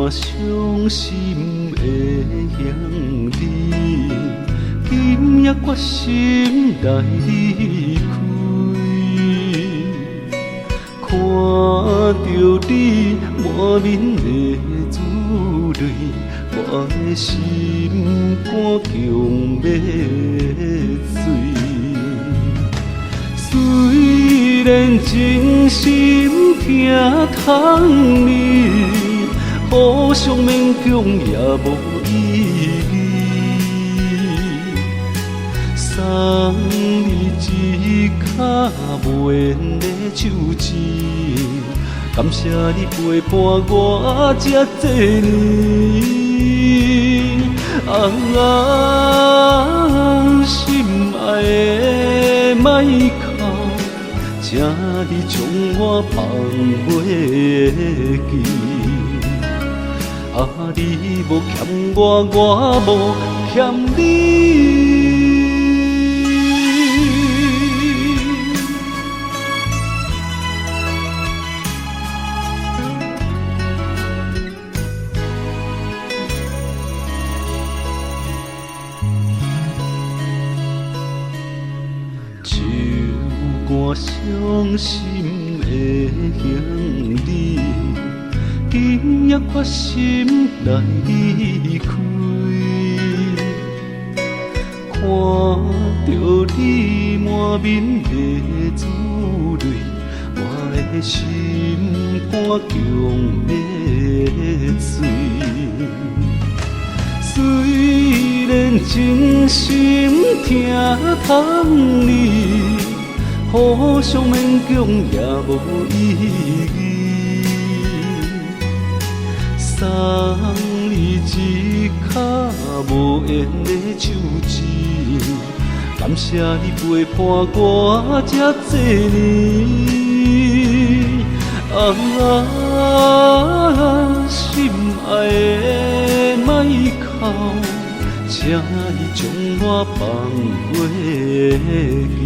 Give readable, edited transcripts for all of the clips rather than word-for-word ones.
段伤心的兄弟，今夜决心来离开。看着你满面的珠泪，我的心肝强要碎。虽然真心疼痛你，互相勉强也无意义。送你一卡无缘的手指，感谢你陪伴我这多年。心爱的莫哭，请你将我放袂记。你无欠我，我无欠你。我伤心的兄弟，今夜决心来离开。看着你满面的珠泪，我的心肝强要碎。虽然真心疼痛你，互相勉强也无意义。送你一卡无缘的手指，感谢你陪伴我这多年。心爱的莫哭，请你将我放袂记。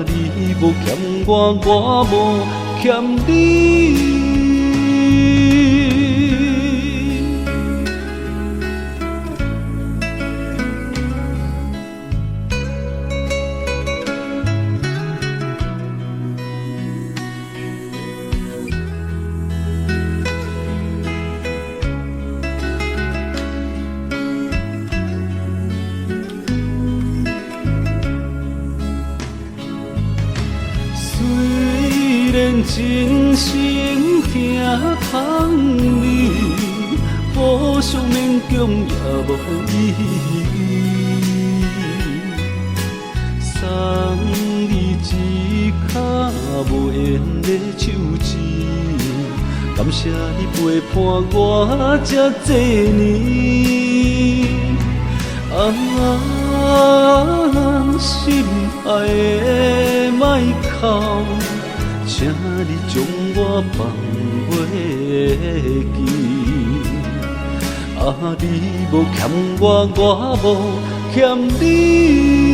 你无欠我，我无欠你。虽然真心疼痛你，互相勉强也无意义。送你一卡无缘的手指，感谢你陪伴我这多年。心爱的莫哭，请你将我放袂记。你无欠我，我无欠你。